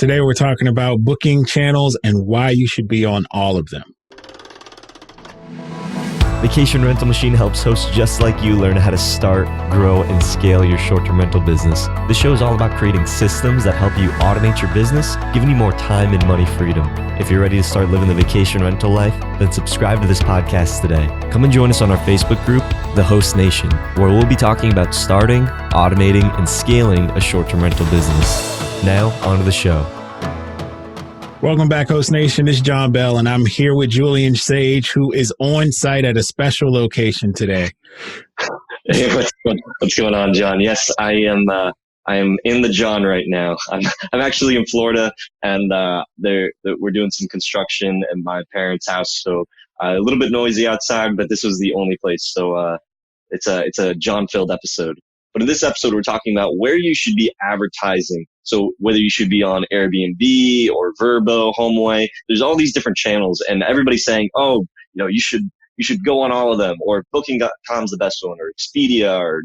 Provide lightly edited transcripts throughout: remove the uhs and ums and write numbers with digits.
Today we're talking about booking channels and why you should be on all of them. Vacation Rental Machine helps hosts just like you learn how to start, grow, and scale your short-term rental business. The show is all about creating systems that help you automate your business, giving you more time and money freedom. If you're ready to start living the vacation rental life, then subscribe to this podcast today. Come and join us on our Facebook group, The Host Nation, where we'll be talking about starting, automating, and scaling a short-term rental business. Now, on to the show. Welcome back, Host Nation. It's John Bell, and I'm here with Julian Sage, who is on site at a special location today. Hey, what's going on, John? Yes, I am. I am in the John right now. I'm actually in Florida, and we're doing some construction at my parents' house, so a little bit noisy outside. But this was the only place, so it's a John-filled episode. But in this episode, we're talking about where you should be advertising. So whether you should be on Airbnb or Vrbo, HomeAway, there's all these different channels, and everybody's saying, oh, you should go on all of them, or Booking.com's the best one, or Expedia, or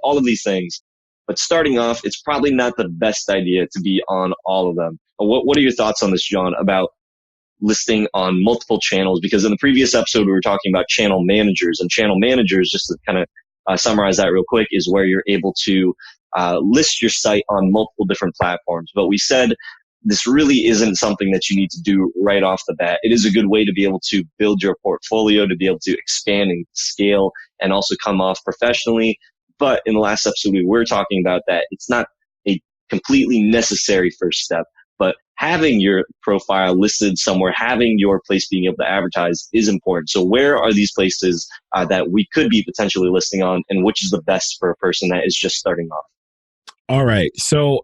all of these things. But starting off, it's probably not the best idea to be on all of them. What are your thoughts on this, John, about listing on multiple channels? Because in the previous episode, we were talking about channel managers, and channel managers, just to kind of summarize that real quick, is where you're able to list your site on multiple different platforms. But we said this really isn't something that you need to do right off the bat. It is a good way to be able to build your portfolio, to be able to expand and scale, and also come off professionally. But in the last episode, we were talking about that it's not a completely necessary first step, but having your profile listed somewhere, having your place being able to advertise is important. So where are these places that we could be potentially listing on, and which is the best for a person that is just starting off? All right. So,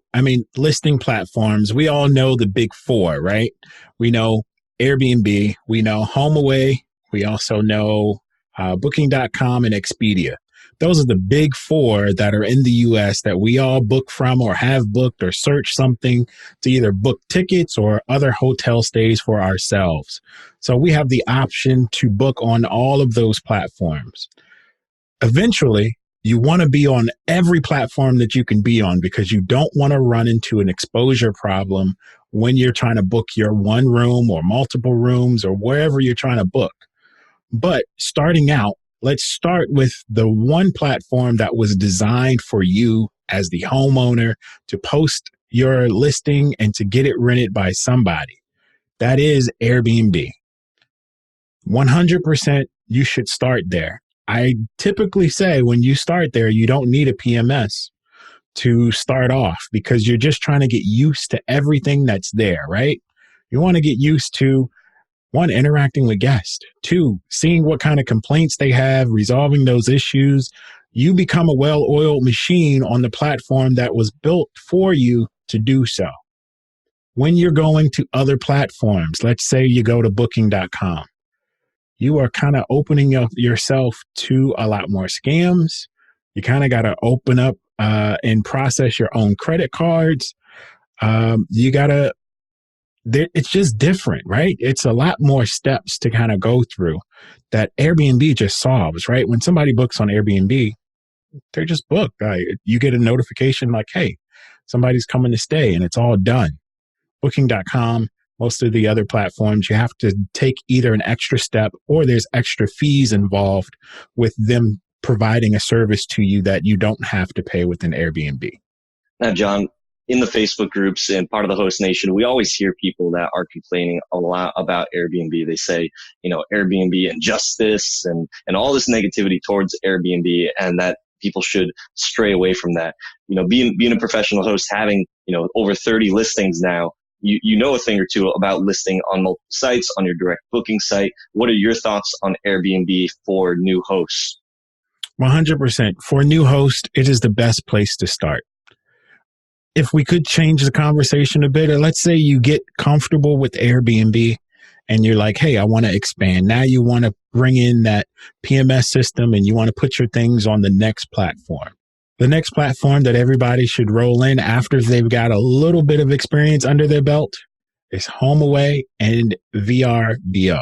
listing platforms, we all know the big four, right? We know Airbnb, we know HomeAway, we also know Booking.com and Expedia. Those are the big four that are in the US that we all book from or have booked or search something to either book tickets or other hotel stays for ourselves. So we have the option to book on all of those platforms. Eventually, you want to be on every platform that you can be on because you don't want to run into an exposure problem when you're trying to book your one room or multiple rooms or wherever you're trying to book. But starting out, let's start with the one platform that was designed for you as the homeowner to post your listing and to get it rented by somebody. That is Airbnb. 100% you should start there. I typically say when you start there, you don't need a PMS to start off because you're just trying to get used to everything that's there, right? You want to get used to, one, interacting with guests. Two, seeing what kind of complaints they have, resolving those issues. You become a well-oiled machine on the platform that was built for you to do so. When you're going to other platforms, let's say you go to Booking.com, you are kind of opening up yourself to a lot more scams. You kind of got to open up and process your own credit cards. It's just different, right? It's a lot more steps to kind of go through that Airbnb just solves, right? When somebody books on Airbnb, they're just booked. You get a notification like, hey, somebody's coming to stay, and it's all done. Booking.com, most of the other platforms, you have to take either an extra step or there's extra fees involved with them providing a service to you that you don't have to pay with an Airbnb. Now, John, in the Facebook groups and part of the Host Nation, we always hear people that are complaining a lot about Airbnb. They say, Airbnb injustice and all this negativity towards Airbnb, and that people should stray away from that. Being a professional host, having, over 30 listings now, you know a thing or two about listing on multiple sites, on your direct booking site. What are your thoughts on Airbnb for new hosts? 100%. For a new host, it is the best place to start. If we could change the conversation a bit, or let's say you get comfortable with Airbnb and you're like, hey, I want to expand. Now you want to bring in that PMS system and you want to put your things on the next platform. The next platform that everybody should roll in after they've got a little bit of experience under their belt is HomeAway and Vrbo.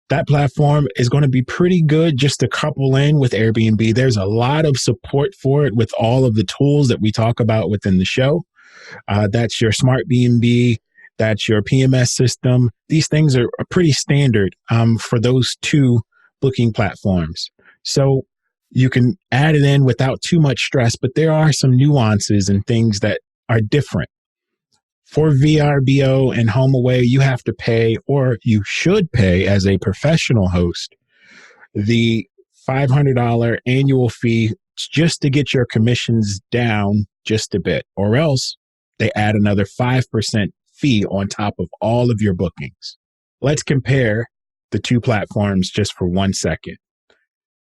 That platform is going to be pretty good just to couple in with Airbnb. There's a lot of support for it with all of the tools that we talk about within the show. That's your smart B&B. That's your PMS system. These things are pretty standard for those two booking platforms. So you can add it in without too much stress, but there are some nuances and things that are different. For VRBO and HomeAway, you have to pay, or you should pay as a professional host, the $500 annual fee just to get your commissions down just a bit, or else they add another 5% fee on top of all of your bookings. Let's compare the two platforms just for 1 second.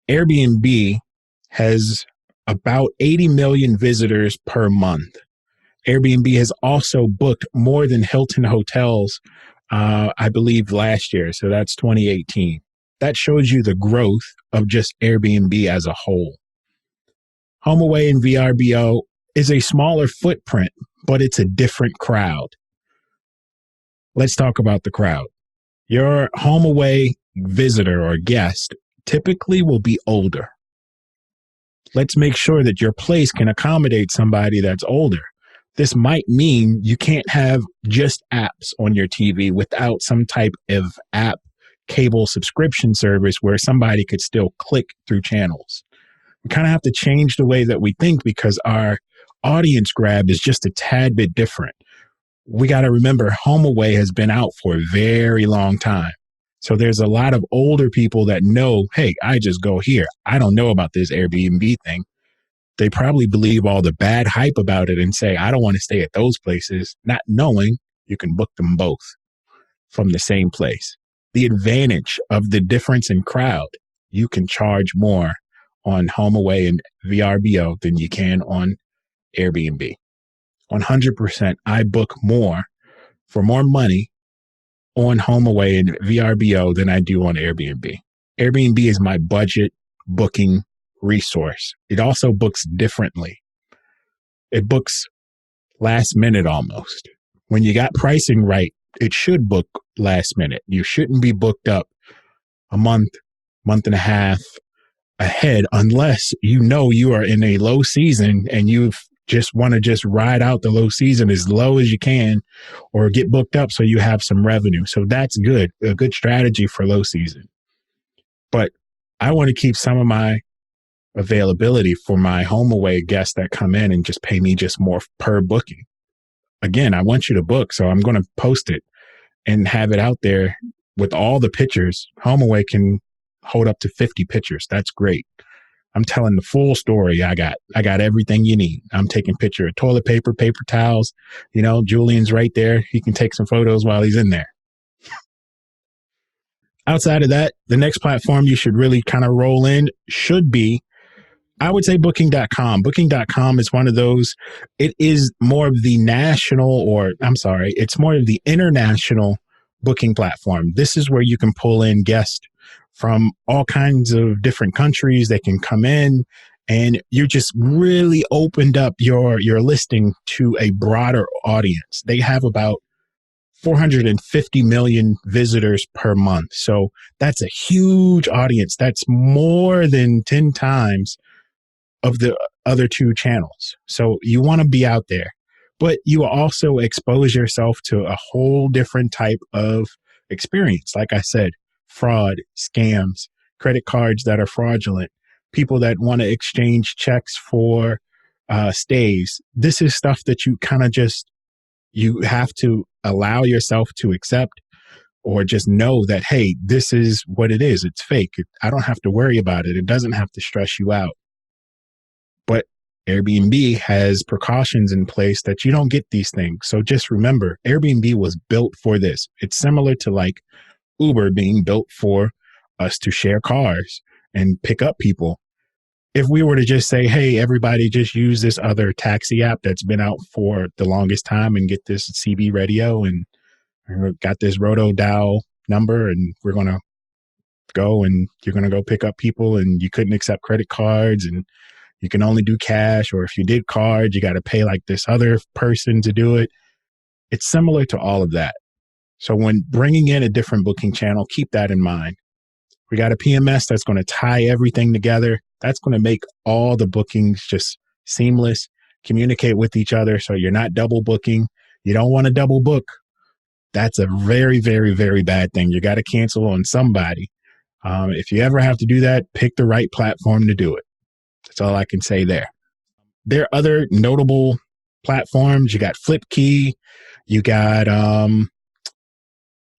Airbnb has about 80 million visitors per month. Airbnb has also booked more than Hilton hotels, I believe, last year. So that's 2018. That shows you the growth of just Airbnb as a whole. HomeAway and VRBO is a smaller footprint, but it's a different crowd. Let's talk about the crowd. Your HomeAway visitor or guest typically will be older. Let's make sure that your place can accommodate somebody that's older. This might mean you can't have just apps on your TV without some type of app cable subscription service where somebody could still click through channels. We kind of have to change the way that we think because our audience grab is just a tad bit different. We got to remember HomeAway has been out for a very long time. So there's a lot of older people that know, hey, I just go here. I don't know about this Airbnb thing. They probably believe all the bad hype about it and say, I don't want to stay at those places, not knowing you can book them both from the same place. The advantage of the difference in crowd, you can charge more on HomeAway and VRBO than you can on Airbnb. 100%, I book more for more money on HomeAway and VRBO than I do on Airbnb. Airbnb is my budget booking resource. It also books differently. It books last minute almost. When you got pricing right, it should book last minute. You shouldn't be booked up a month and a half ahead unless you know you are in a low season and you just want to just ride out the low season as low as you can or get booked up so you have some revenue. So that's good, a good strategy for low season. But I want to keep some of my availability for my HomeAway guests that come in and just pay me just more per booking. Again, I want you to book, so I'm going to post it and have it out there with all the pictures. HomeAway can hold up to 50 pictures. That's great. I'm telling the full story. I got everything you need. I'm taking picture of toilet paper, paper towels. You know, Julian's right there. He can take some photos while he's in there. Outside of that, the next platform you should really kind of roll in should be, I would say, Booking.com. Booking.com is one of those, it is more of the it's more of the international booking platform. This is where you can pull in guests from all kinds of different countries. They can come in and you just really opened up your listing to a broader audience. They have about 450 million visitors per month. So that's a huge audience. That's more than 10 times of the other two channels. So you want to be out there, but you also expose yourself to a whole different type of experience. Like I said, fraud, scams, credit cards that are fraudulent, people that want to exchange checks for stays. This is stuff that you kind of you have to allow yourself to accept or just know that, hey, this is what it is. It's fake. I don't have to worry about it. It doesn't have to stress you out. But Airbnb has precautions in place that you don't get these things. So just remember, Airbnb was built for this. It's similar to like Uber being built for us to share cars and pick up people. If we were to just say, hey, everybody just use this other taxi app that's been out for the longest time and get this CB radio and got this roto dial number and we're going to go and you're going to go pick up people and you couldn't accept credit cards and you can only do cash, or if you did cards, you got to pay like this other person to do it. It's similar to all of that. So when bringing in a different booking channel, keep that in mind. We got a PMS that's going to tie everything together. That's going to make all the bookings just seamless. communicate with each other so you're not double booking. You don't want to double book. That's a very, very, very bad thing. You got to cancel on somebody. If you ever have to do that, pick the right platform to do it. That's all I can say there. There are other notable platforms. You got Flipkey, you got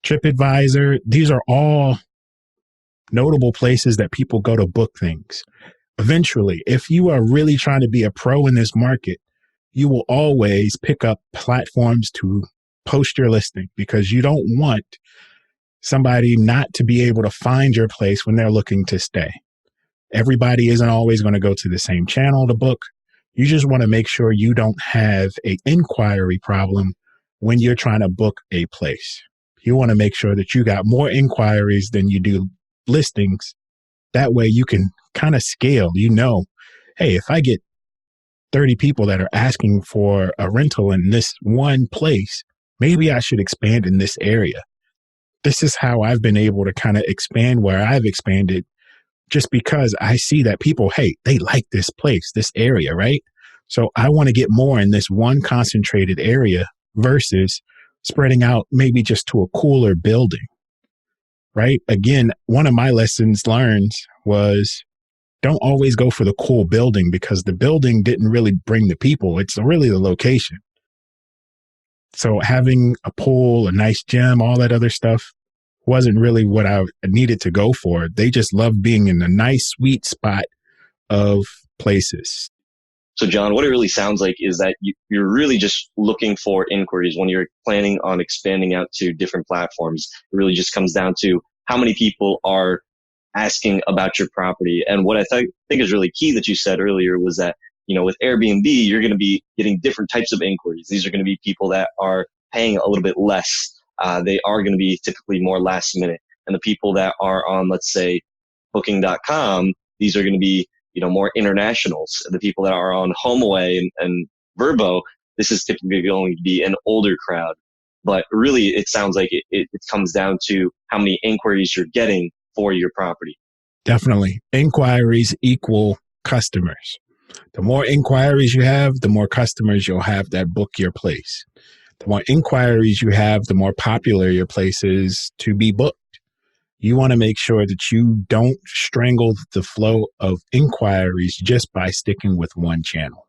TripAdvisor. These are all notable places that people go to book things. Eventually, if you are really trying to be a pro in this market, you will always pick up platforms to post your listing because you don't want somebody not to be able to find your place when they're looking to stay. Everybody isn't always going to go to the same channel to book. You just want to make sure you don't have an inquiry problem when you're trying to book a place. You want to make sure that you got more inquiries than you do listings. That way you can kind of scale. You know, hey, if I get 30 people that are asking for a rental in this one place, maybe I should expand in this area. This is how I've been able to kind of expand where I've expanded, just because I see that people, hey, they like this place, this area, right? So I want to get more in this one concentrated area versus spreading out maybe just to a cooler building, right? Again, one of my lessons learned was don't always go for the cool building because the building didn't really bring the people. It's really the location. So having a pool, a nice gym, all that other stuff wasn't really what I needed to go for. They just loved being in a nice, sweet spot of places. So, John, what it really sounds like is that you're really just looking for inquiries when you're planning on expanding out to different platforms. It really just comes down to how many people are asking about your property. And what I think is really key that you said earlier was that, with Airbnb, you're going to be getting different types of inquiries. These are going to be people that are paying a little bit less. They are going to be typically more last minute. And the people that are on, let's say, booking.com, these are going to be, more internationals. The people that are on HomeAway and Vrbo, this is typically going to be an older crowd. But really, it sounds like it comes down to how many inquiries you're getting for your property. Definitely. Inquiries equal customers. The more inquiries you have, the more customers you'll have that book your place. The more inquiries you have, the more popular your place is to be booked. You want to make sure that you don't strangle the flow of inquiries just by sticking with one channel.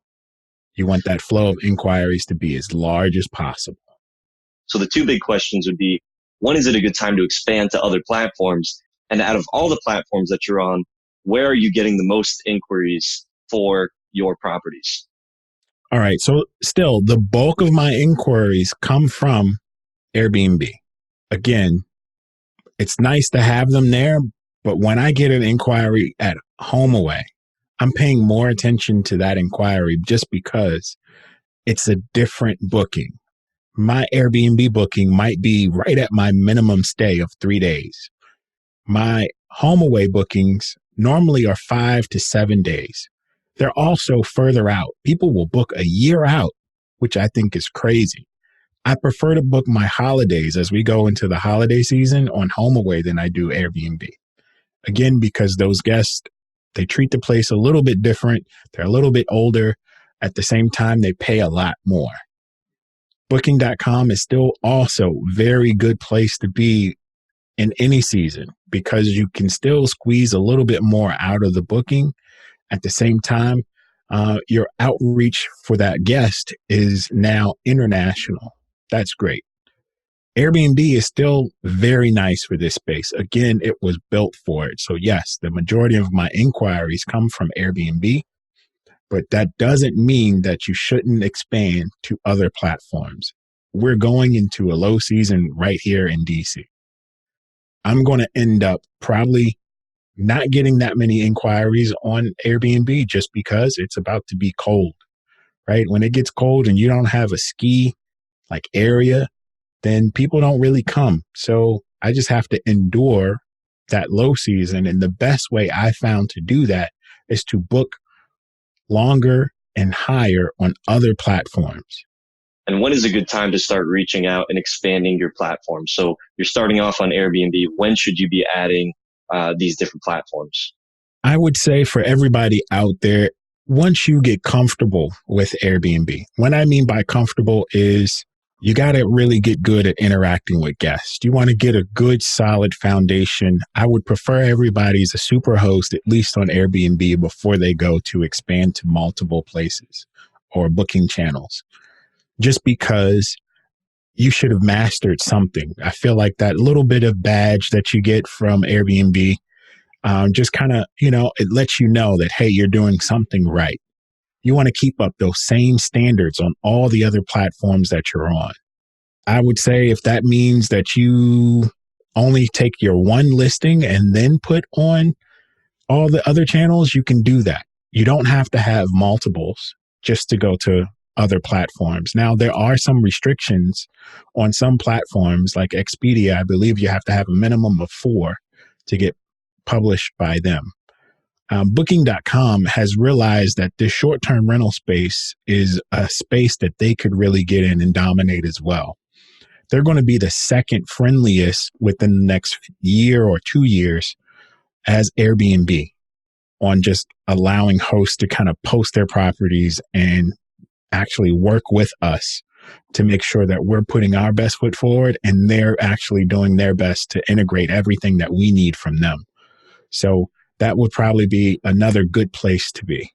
You want that flow of inquiries to be as large as possible. So the two big questions would be, when is it a good time to expand to other platforms? And out of all the platforms that you're on, where are you getting the most inquiries for your properties? All right. So still, the bulk of my inquiries come from Airbnb. Again, it's nice to have them there, but when I get an inquiry at HomeAway, I'm paying more attention to that inquiry just because it's a different booking. My Airbnb booking might be right at my minimum stay of 3 days. My HomeAway bookings normally are 5 to 7 days. They're also further out. People will book a year out, which I think is crazy. I prefer to book my holidays as we go into the holiday season on HomeAway than I do Airbnb. Again, because those guests, they treat the place a little bit different. They're a little bit older. At the same time, they pay a lot more. Booking.com is still also very good place to be in any season because you can still squeeze a little bit more out of the booking. At the same time, your outreach for that guest is now international. That's great. Airbnb is still very nice for this space. Again, it was built for it. So yes, the majority of my inquiries come from Airbnb, but that doesn't mean that you shouldn't expand to other platforms. We're going into a low season right here in DC. I'm going to end up probably not getting that many inquiries on Airbnb just because it's about to be cold, right? When it gets cold and you don't have a ski like area, then people don't really come. So I just have to endure that low season. And the best way I found to do that is to book longer and higher on other platforms. And when is a good time to start reaching out and expanding your platform? So you're starting off on Airbnb. When should you be adding these different platforms? I would say for everybody out there, once you get comfortable with Airbnb, what I mean by comfortable is you got to really get good at interacting with guests. You want to get a good, solid foundation. I would prefer everybody's a super host, at least on Airbnb, before they go to expand to multiple places or booking channels, just because you should have mastered something. I feel like that little bit of badge that you get from Airbnb just kind of, it lets you know that, hey, you're doing something right. You want to keep up those same standards on all the other platforms that you're on. I would say if that means that you only take your one listing and then put on all the other channels, you can do that. You don't have to have multiples just to go to other platforms. Now, there are some restrictions on some platforms like Expedia. I believe you have to have a minimum of 4 to get published by them. Booking.com has realized that this short-term rental space is a space that they could really get in and dominate as well. They're going to be the second friendliest within the next year or 2 years as Airbnb on just allowing hosts to kind of post their properties and actually work with us to make sure that we're putting our best foot forward and they're actually doing their best to integrate everything that we need from them. So that would probably be another good place to be.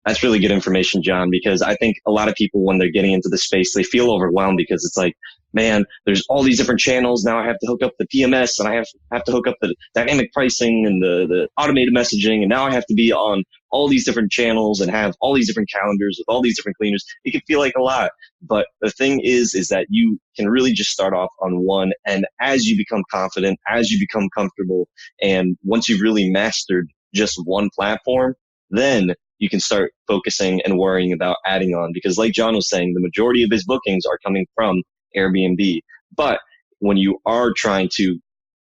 That's really good information, John, because I think a lot of people, when they're getting into the space, they feel overwhelmed because it's like, man, there's all these different channels. Now I have to hook up the PMS and I have to hook up the dynamic pricing and the automated messaging. And now I have to be on all these different channels and have all these different calendars with all these different cleaners. It can feel like a lot. But the thing is that you can really just start off on one. And as you become confident, as you become comfortable, and once you've really mastered just one platform, then you can start focusing and worrying about adding on. Because like John was saying, the majority of his bookings are coming from Airbnb. But when you are trying to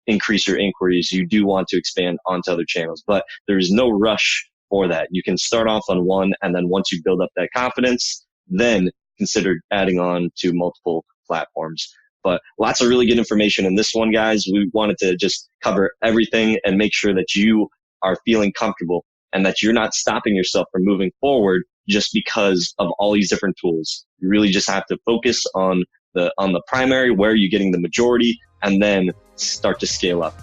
increase your inquiries, you do want to expand onto other channels. But there's no rush for that. You can start off on one, and then once you build up that confidence, then consider adding on to multiple platforms. But lots of really good information in this one, guys. We wanted to just cover everything and make sure that you are feeling comfortable and that you're not stopping yourself from moving forward just because of all these different tools. You really just have to focus on the primary, where you're getting the majority, and then start to scale up.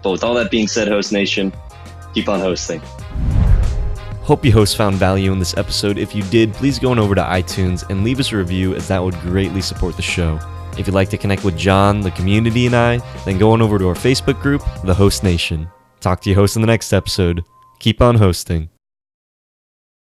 But with all that being said, Host Nation, keep on hosting. Hope you hosts found value in this episode. If you did, please go on over to iTunes and leave us a review, as that would greatly support the show. If you'd like to connect with John, the community, and I, then go on over to our Facebook group, The Host Nation. Talk to you hosts in the next episode. Keep on hosting.